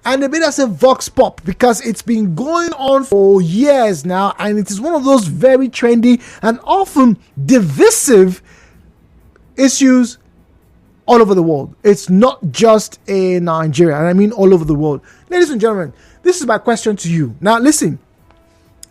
and they made us a vox pop because it's been going on for years now, and it is one of those very trendy and often divisive issues all over the world. It's not just in Nigeria, and I mean all over the world. Ladies and gentlemen, this is my question to you. Now listen,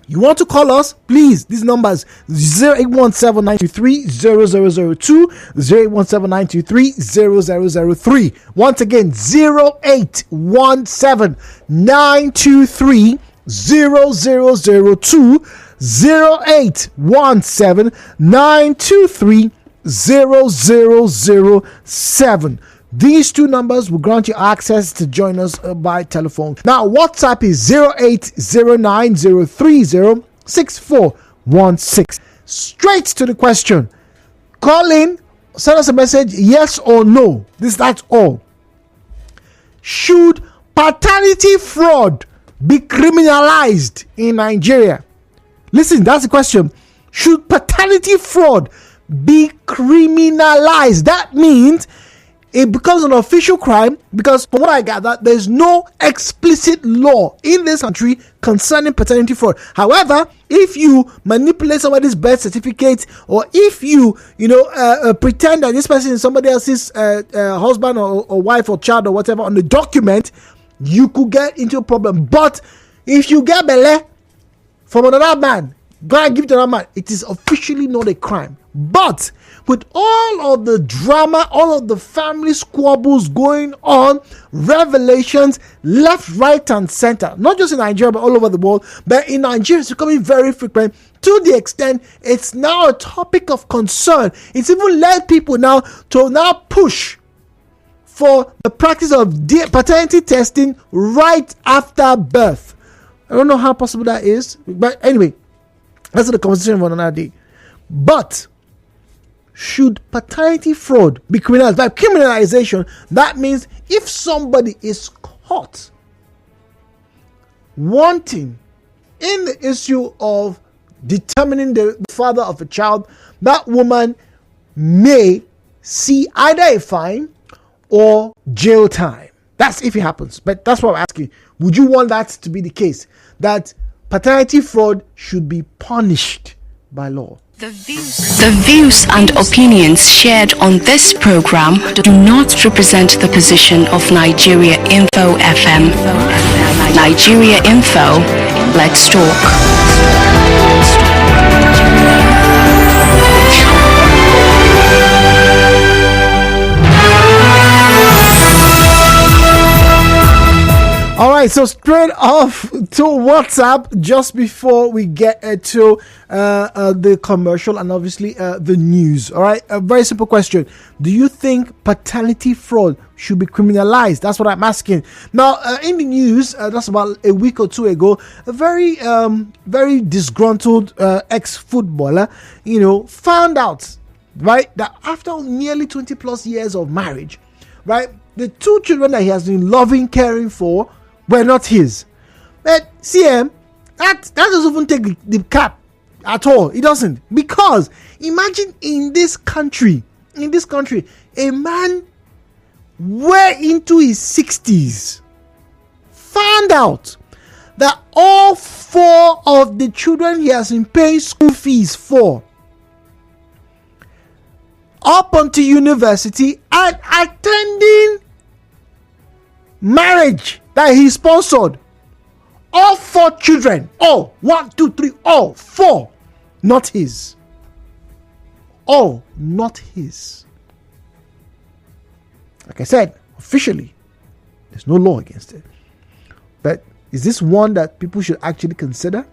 you want to call us? Please, these numbers 0817-923-0002, 0817-923-0003. Once again, 0817-923-0002, 0817-923-0007. These two numbers will grant you access to join us by telephone. Now, WhatsApp is 0809-030-6416. Straight to the question. Call in, send us a message, yes or no. That's all. Should paternity fraud be criminalized in Nigeria? Listen, that's the question. Should paternity fraud be criminalized? That means it becomes an official crime, because from what I gather, there's no explicit law in this country concerning paternity fraud. However, if you manipulate somebody's birth certificate, or if you pretend that this person is somebody else's husband or wife or child or whatever on the document, you could get into a problem. But if you get belle from another man, go and give it to another man, it is officially not a crime. But with all of the drama, all of the family squabbles going on, revelations left, right, and center, not just in Nigeria but all over the world, but in Nigeria it's becoming very frequent, to the extent it's now a topic of concern. It's even led people now to push for the practice of paternity testing right after birth. I don't know how possible that is, but anyway, that's the conversation for another day. But should paternity fraud be criminalized? By criminalization, that means if somebody is caught wanting in the issue of determining the father of a child, that woman may see either a fine or jail time. That's if it happens. But that's what I'm asking. Would you want that to be the case? That paternity fraud should be punished by law? The views and opinions shared on this program do not represent the position of Nigeria Info FM. Nigeria Info, let's talk. All right, so straight off to WhatsApp just before we get to the commercial and obviously the news. All right, a very simple question. Do you think paternity fraud should be criminalized? That's what I'm asking. Now, in the news, that's about a week or two ago, a very disgruntled ex-footballer, found out, right, that after nearly 20 plus years of marriage, right, the two children that he has been loving, caring for, were not his. But CM, that doesn't even take the cap at all. It doesn't. Because imagine in this country, a man way into his 60s found out that all 4 of the children he has been paying school fees for up until university and attending marriage that he sponsored, all 4 children, all 1, 2, 3, all 4, not his. All not his. Like I said, officially, there's no law against it. But is this one that people should actually consider?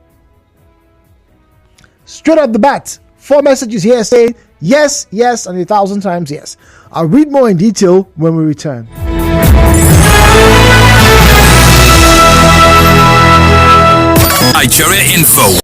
Straight up the bat, 4 messages here saying yes, yes, and 1,000 times yes. I'll read more in detail when we return. Nigeria Info.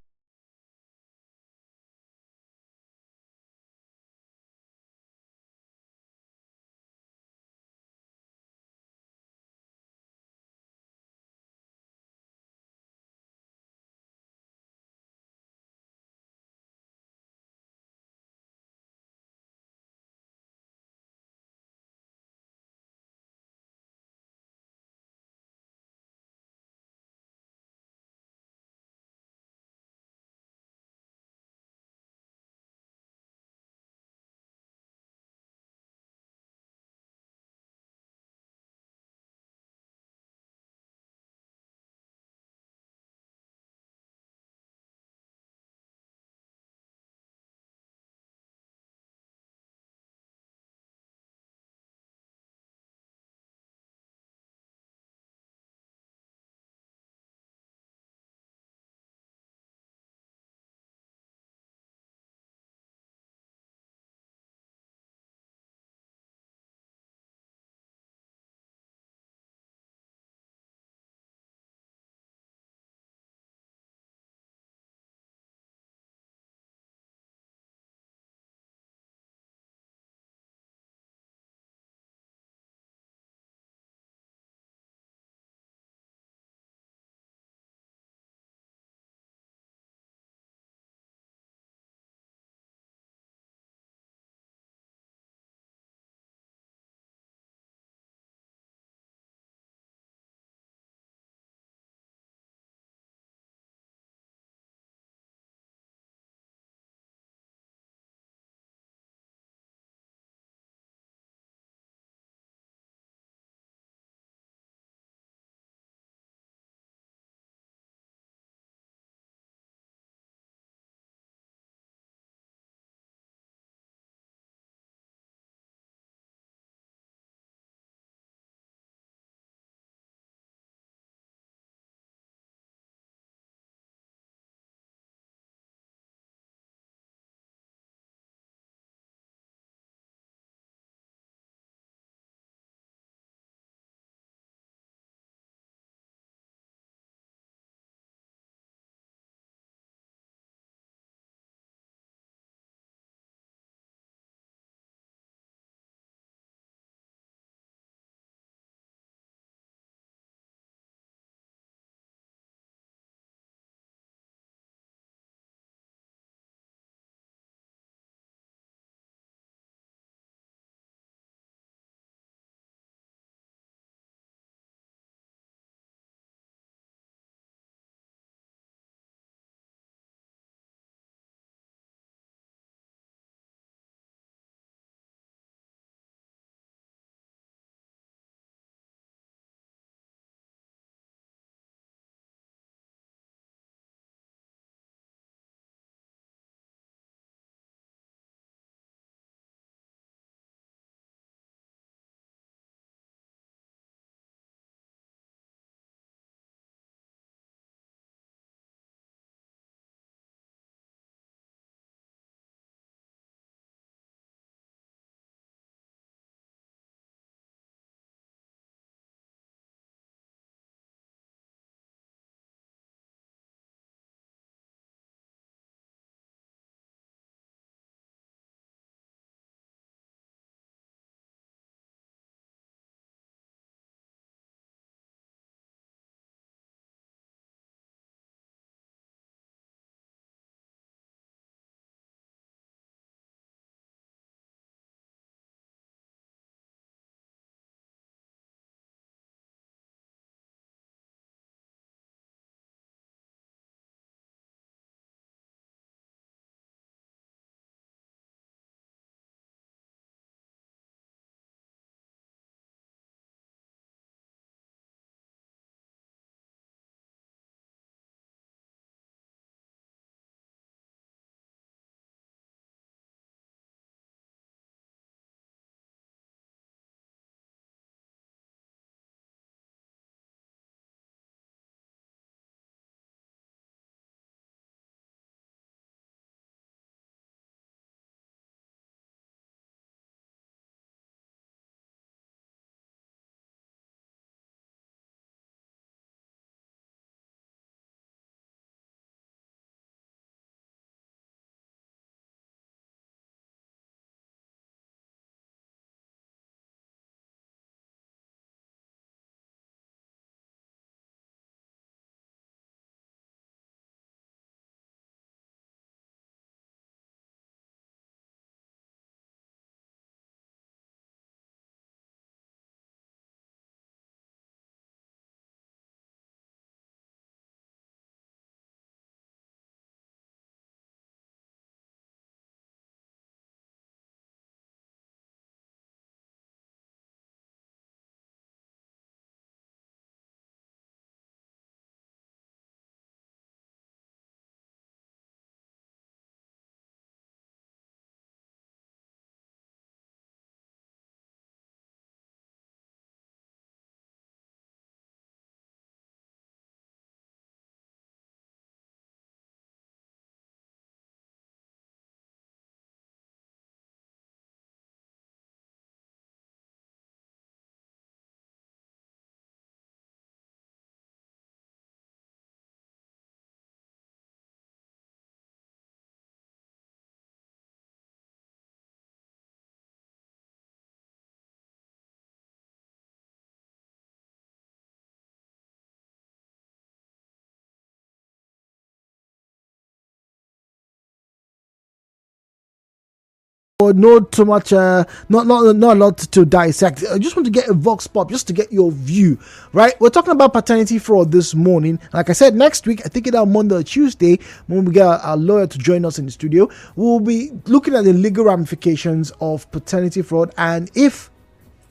not too much, not a lot to dissect. I just want to get a vox pop, just to get your view, right? We're talking about paternity fraud this morning. Like I said, next week, I think it's on Monday or Tuesday, when we get our lawyer to join us in the studio, we'll be looking at the legal ramifications of paternity fraud, and if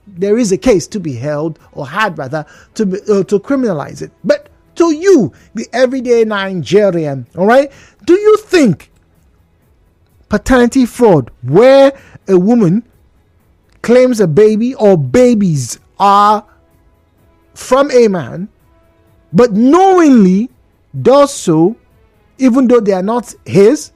there is a case to be held, or had rather, to criminalize it. But to you, the everyday Nigerian, all right, do you think paternity fraud, where a woman claims a baby or babies are from a man, but knowingly does so even though they are not his,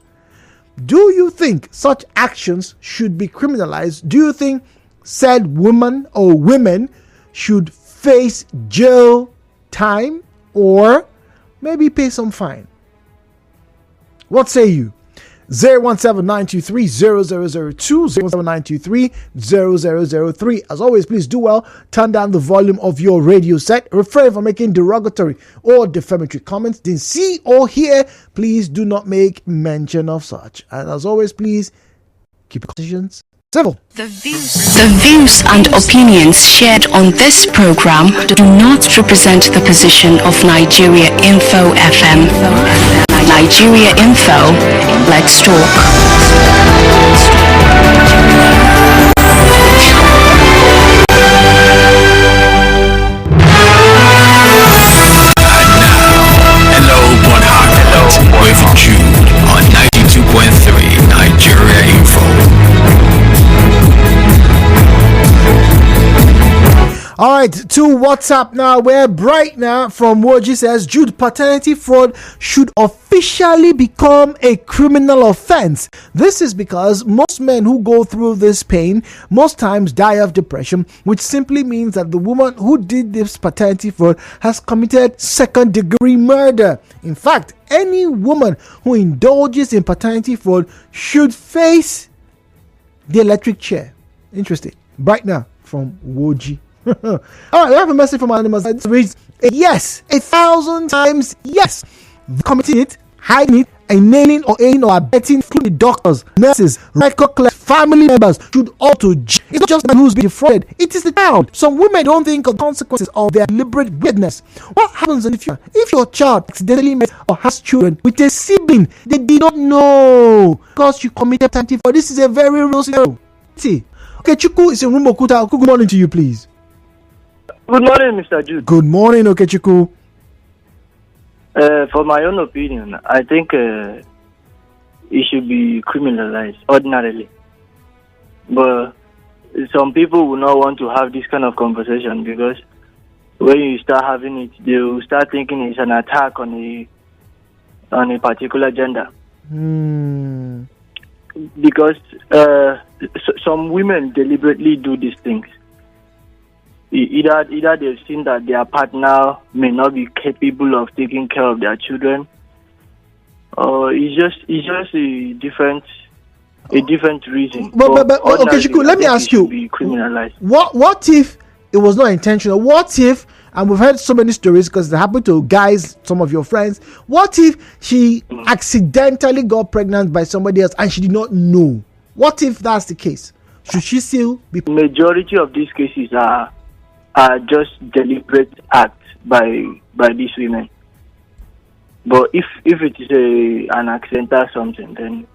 do you think such actions should be criminalized? Do you think said woman or women should face jail time or maybe pay some fine? What say you? 017-923-0002, 017-923-0003. As always, please do well, turn down the volume of your radio set. Refrain from making derogatory or defamatory comments. Didn't see or hear, please do not make mention of such. And as always, please keep your conversations civil. The views and opinions shared on this program do not represent the position of Nigeria Info FM. Nigeria Info, let's talk. With Jude on 92.3 Nigeria Info. All right, to WhatsApp now. We're bright now from Woji says, Jude, paternity fraud should officially become a criminal offense. This is because most men who go through this pain most times die of depression, which simply means that the woman who did this paternity fraud has committed second-degree murder. In fact, any woman who indulges in paternity fraud should face the electric chair. Interesting. Bright now from Woji. All right, we have a message from Anonymous that reads, yes, 1,000 times yes. Committing it, hiding it, and nailing or aiding or abetting, including doctors, nurses, record collectors, family members, should all to jail. It's not just the man who's been defrauded, it is the child. Some women don't think of the consequences of their deliberate wickedness. What happens if your child accidentally met or has children with a sibling they did not know because you committed paternity fraud? This is a very real scenario. See, okay, Chuku is in Rumbokuta. Good morning to you, please. Good morning, Mr. Jude. Good morning, Okechukwu. For my own opinion, I think it should be criminalized ordinarily. But some people will not want to have this kind of conversation because when you start having it, they will start thinking it's an attack on a particular gender. Because some women deliberately do these things. Either they've seen that their partner may not be capable of taking care of their children, or it's just a different reason. But okay, Shiku, let me ask you: be criminalized. What if it was not intentional? What if, and we've heard so many stories because it happened to guys, some of your friends. What if she accidentally got pregnant by somebody else and she did not know? What if that's the case? Should she still be? Majority of these cases are just deliberate acts by these women. But if it is an accidental something, then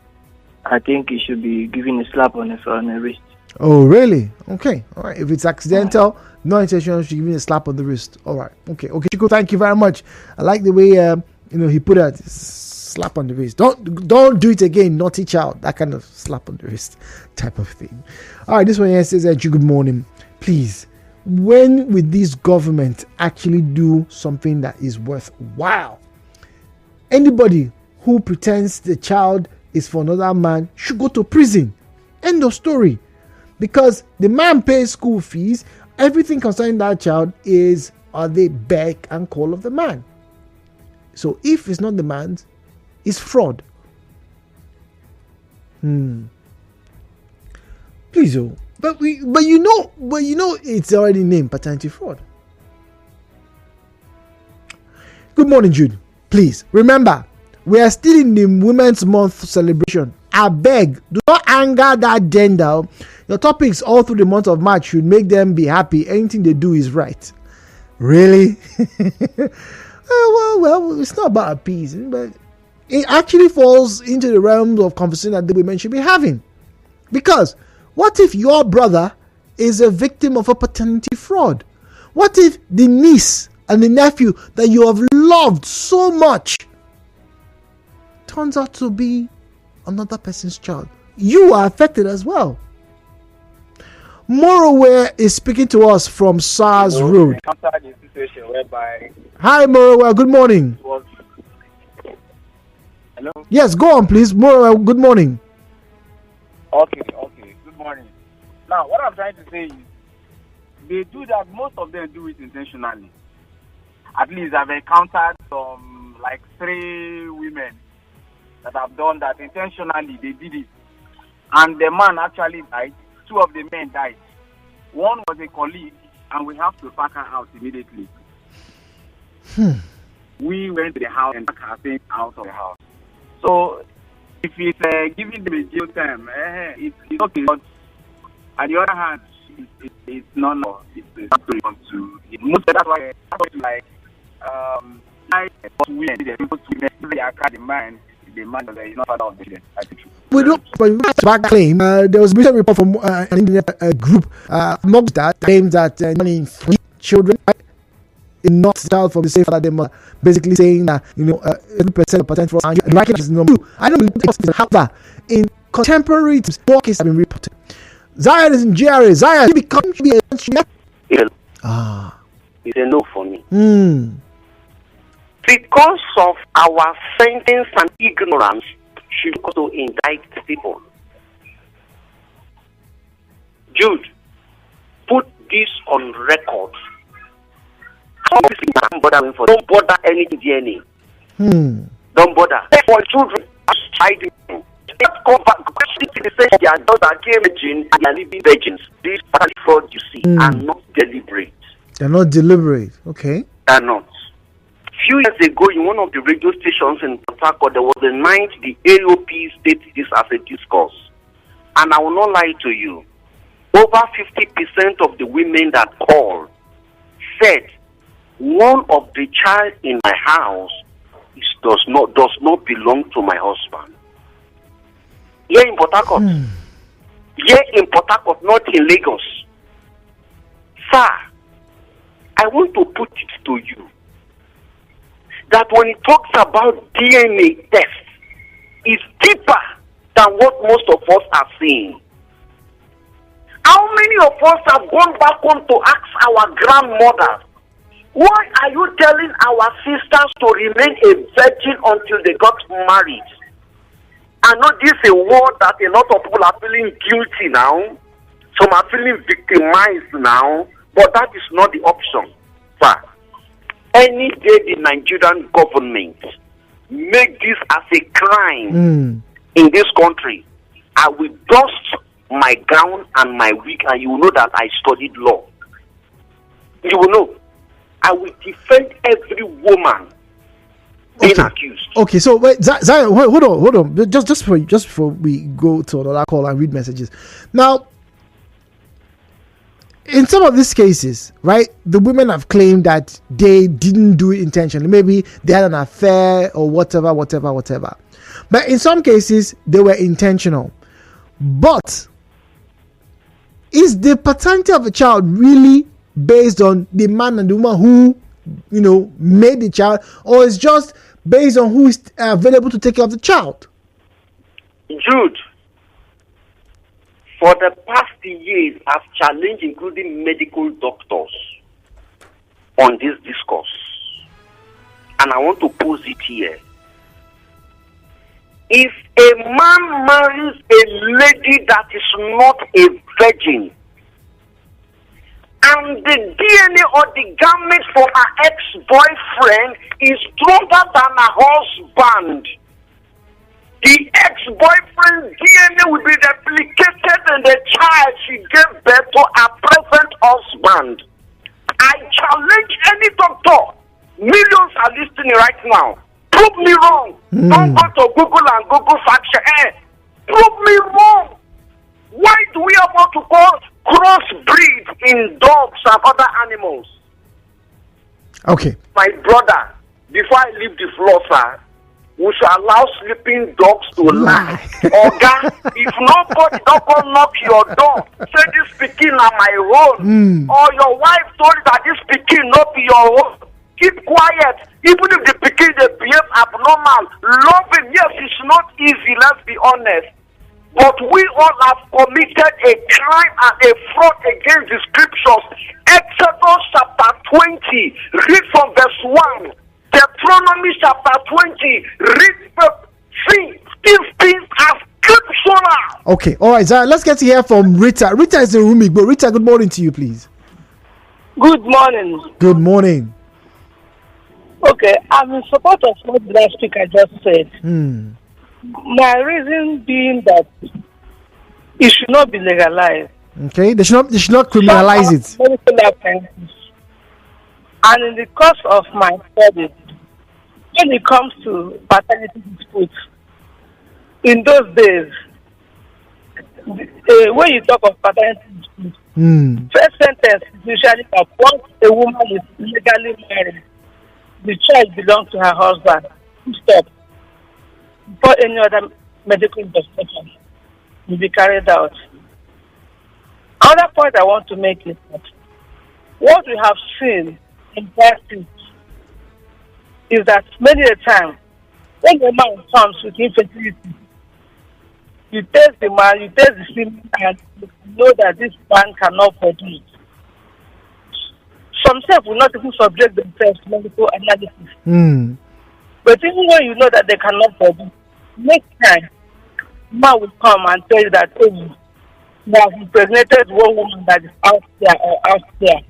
I think it should be given a slap on the wrist. Oh, really? Okay. All right. If it's accidental, no intentional, should give me a slap on the wrist. All right. Okay. Chico, thank you very much. I like the way he put it. Slap on the wrist. Don't do it again, naughty child. That kind of slap on the wrist type of thing. All right. This one here says, good morning. Please, when will this government actually do something that is worthwhile? Anybody who pretends the child is for another man should go to prison. End of story. Because the man pays school fees, everything concerning that child is at the beck and call of the man. So if it's not the man's, it's fraud. Please, but you know it's already named paternity fraud. Good morning, Jude. Please remember, we are still in the Women's Month celebration. I beg, do not anger that gender. Your topics all through the month of March should make them be happy. Anything they do is right. Really? Well, it's not about appeasing, but it actually falls into the realm of conversation that the women should be having. Because what if your brother is a victim of a paternity fraud? What if the niece and the nephew that you have loved so much turns out to be another person's child? You are affected as well. Moroware is speaking to us from SARS Road. Hi, Moroware. Good morning. Hello. Yes, go on, please. Moroware, good morning. Okay. Good morning. Now, what I'm trying to say is, they do that. Most of them do it intentionally. At least I've encountered some, like 3 women that have done that intentionally. They did it, and the man actually died. 2 of the men died. One was a colleague, and we have to pack her out immediately. We went to the house and packed her things out of the house. So, if it's giving them a jail time, it's okay. But on the other hand, it's not. It's not going to. That's why like women, they are kind of man. The man that is not father of the children. We don't. But back claim. There was a recent report from an Indian group amongst that claims that 3 children in not child from the same father. They mother, basically saying that 30% of potential and ranking is number 2. I don't believe however, in contemporary times, more cases have been reported. Zion is in GRA. Zion, you become to be a it's a no for me. Because of our sentence and ignorance, should also indict people. Jude, put this on record. Don't bother anything DNA. Don't bother. For children, let's go back. They are those that came virgin and they are living virgins. These fraud you see are not deliberate. They're not deliberate. Okay. They're not. Few years ago, in one of the radio stations in Port Harcourt, there was a night the AOP stated this as a discourse. And I will not lie to you. Over 50% of the women that called said one of the child in my house does not belong to my husband. Here in Port Harcourt. Here in Port Harcourt, not in Lagos. Sir, I want to put it to you that when it talks about DNA test, it's deeper than what most of us are seeing. How many of us have gone back home to ask our grandmothers, why are you telling our sisters to remain a virgin until they got married? I know this is a word that a lot of people are feeling guilty now. Some are feeling victimized now, but that is not the option. Sir, any day the Nigerian government make this as a crime in this country, I will dust my gown and my wig, and you will know that I studied law. You will know. I will defend every woman being accused. Okay, so wait, Zion, hold on. Just before we go to another call and read messages. Now, in some of these cases, right, the women have claimed that they didn't do it intentionally. Maybe they had an affair or whatever. But in some cases, they were intentional. But is the paternity of a child really based on the man and the woman who, made the child, or is just based on who is available to take care of the child? Jude, for the past years, I've challenged including medical doctors on this discourse. And I want to pose it here. If a man marries a lady that is not a virgin, and the DNA or the garment for her ex-boyfriend is stronger than her husband, the ex-boyfriend's DNA will be replicated in the child she gave birth to her present husband. I challenge any doctor. Millions are listening right now. Prove me wrong. Don't go to Google and Google fact check. Prove me wrong. Why do we have to call crossbreed in dogs and other animals? Okay. My brother, before I leave the floor, sir, we should allow sleeping dogs to lie. Oga, if nobody don't come knock your door, say this pikin are my own, or your wife told you that this pikin not be your own, keep quiet. Even if the pikin they behave abnormal, love him. Yes, it's not easy, let's be honest. But we all have committed a crime and a fraud against the scriptures. Exodus chapter 20, read from verse 1. Deuteronomy chapter 20, read verse 3. These things are scriptural. Okay, all right, Zara, let's get to hear from Rita. Rita is in room, but Rita, good morning to you, please. Good morning. Good morning. Okay, I'm in support of what the last speaker just said. My reason being that it should not be legalized. Okay, they should not criminalize it. Medical apprentices. And in the course of my studies, when it comes to paternity disputes, in those days, when you talk of paternity disputes, first sentence is usually that once a woman is legally married, the child belongs to her husband. Stop. Before any other medical investigation will be carried out. Another point I want to make is that what we have seen in practice is that many a time when a man comes with infertility, you test the man, you test the semen, and you know that this man cannot produce. Some self will not even subject themselves to medical analysis. But even when you know that they cannot produce, next time, man will come and tell you that, oh, they have impregnated one woman that is out there or out there.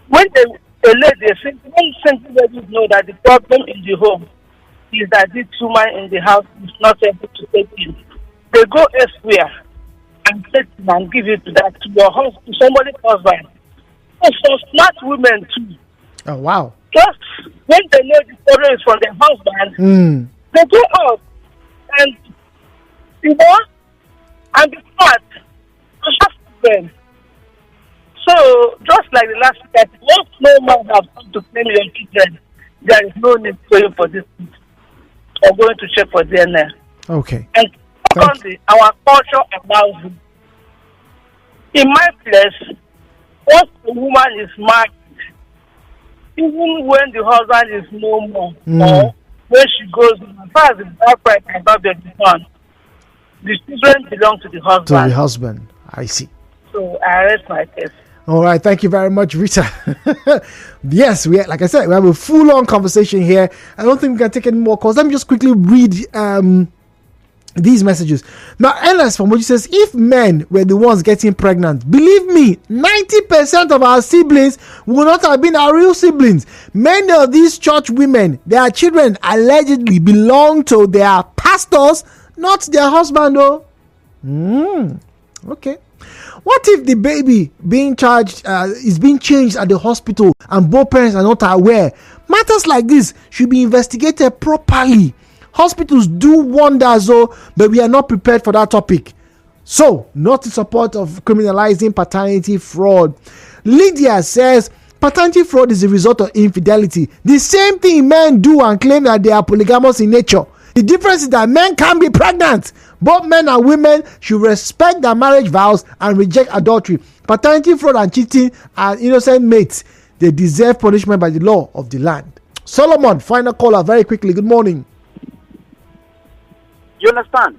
When a lady, when simple ladies know that the problem in the home is that this woman in the house is not able to take in, they go elsewhere and take him and give it to your husband, to somebody's husband. So some smart women too. Oh wow! Just when they know the problem is from their husband, they go out and and be smart to have them. So just like the last that once no man has come to claim your children, there is no need going for this or going to check for DNA. Okay. And secondly, our culture allows it. In my place, once a woman is married, even when the husband is no more, or when she goes, as far as the bride cannot be done, the children belong to the husband. To the husband, I see. So I rest my case. All right, thank you very much, Rita. Yes, like I said, we have a full-on conversation here. I don't think we can take any more calls. Let me just quickly read these messages. Now, Ellis from Moji says, if men were the ones getting pregnant, believe me, 90% of our siblings would not have been our real siblings. Many of these church women, their children allegedly belong to their pastors, not their husband, though. Okay. What if the baby being charged is being changed at the hospital and both parents are not aware? Matters like this should be investigated properly. Hospitals do wonders, but we are not prepared for that topic. So, not in support of criminalizing paternity fraud. Lydia says, paternity fraud is a result of infidelity. The same thing men do and claim that they are polygamous in nature. The difference is that men can be pregnant. Both men and women should respect their marriage vows and reject adultery. Paternity fraud and cheating are innocent mates. They deserve punishment by the law of the land. Solomon, final caller, very quickly. Good morning. You understand?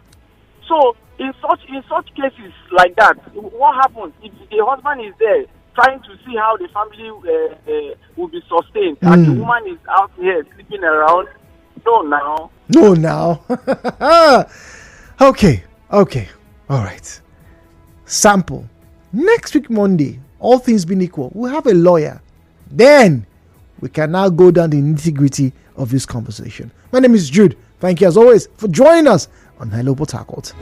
So in such cases like that, what happens if the husband is there trying to see how the family will be sustained, and the woman is out here sleeping around? No, now. Okay. All right. Sample. Next week, Monday, all things being equal, we'll have a lawyer. Then we can now go down the nitty-gritty of this conversation. My name is Jude. Thank you as always for joining us on Hello Port Harcourt.